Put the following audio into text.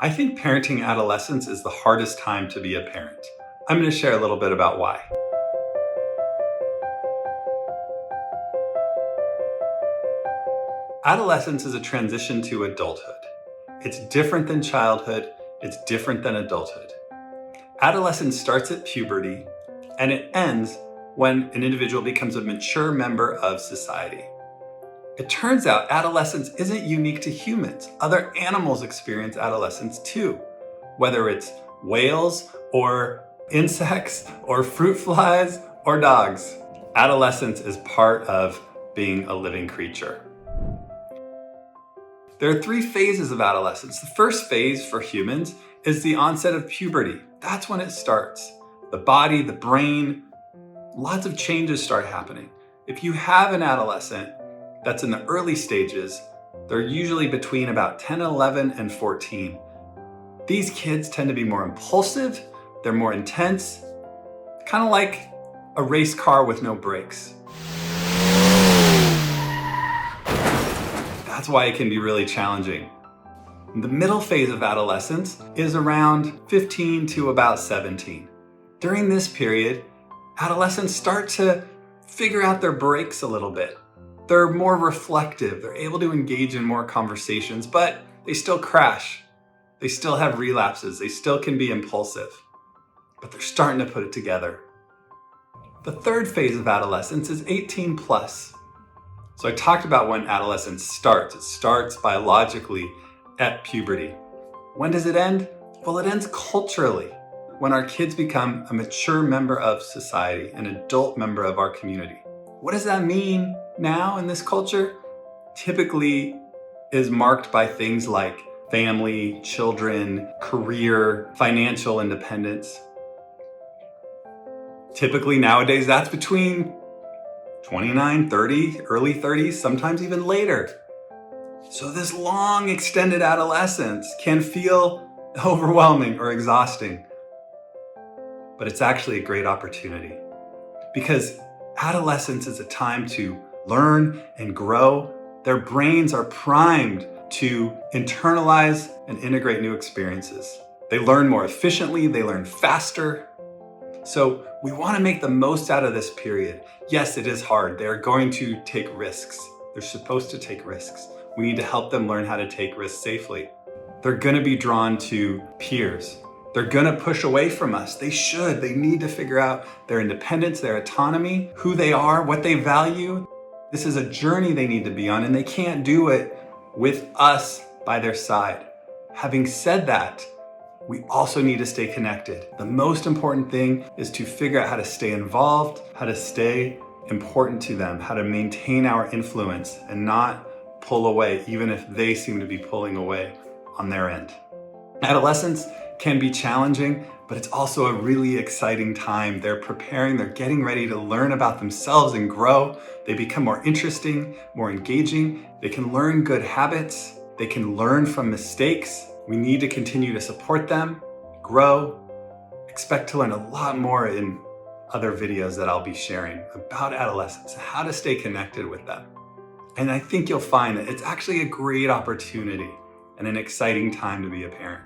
I think parenting adolescents is the hardest time to be a parent. I'm going to share a little bit about why. Adolescence is a transition to adulthood. It's different than childhood. It's different than adulthood. Adolescence starts at puberty and it ends when an individual becomes a mature member of society. It turns out adolescence isn't unique to humans. Other animals experience adolescence too, whether it's whales or insects or fruit flies or dogs. Adolescence is part of being a living creature. There are 3 phases of adolescence. The first phase for humans is the onset of puberty. That's when it starts. The body, the brain, lots of changes start happening. If you have an adolescent that's in the early stages, they're usually between about 10, 11, and 14. These kids tend to be more impulsive, they're more intense, kind of like a race car with no brakes. That's why it can be really challenging. The middle phase of adolescence is around 15 to about 17. During this period, adolescents start to figure out their brakes a little bit. They're more reflective, they're able to engage in more conversations, but they still crash. They still have relapses, they still can be impulsive, but they're starting to put it together. The third phase of adolescence is 18 plus. So I talked about when adolescence starts. It starts biologically at puberty. When does it end? Well, it ends culturally, when our kids become a mature member of society, an adult member of our community. What does that mean now in this culture? Typically is marked by things like family, children, career, financial independence. Typically nowadays that's between 29, 30, early 30s, sometimes even later. So this long extended adolescence can feel overwhelming or exhausting, but it's actually a great opportunity because adolescence is a time to learn and grow. Their brains are primed to internalize and integrate new experiences. They learn more efficiently, they learn faster. So we want to make the most out of this period. Yes, it is hard. They're going to take risks. They're supposed to take risks. We need to help them learn how to take risks safely. They're going to be drawn to peers. They're gonna push away from us. They should. They need to figure out their independence, their autonomy, who they are, what they value. This is a journey they need to be on, and they can't do it with us by their side. Having said that, we also need to stay connected. The most important thing is to figure out how to stay involved, how to stay important to them, how to maintain our influence and not pull away, even if they seem to be pulling away on their end. Adolescence can be challenging, but it's also a really exciting time. They're preparing, they're getting ready to learn about themselves and grow. They become more interesting, more engaging. They can learn good habits. They can learn from mistakes. We need to continue to support them, grow. Expect to learn a lot more in other videos that I'll be sharing about adolescence, how to stay connected with them. And I think you'll find that it's actually a great opportunity and an exciting time to be a parent.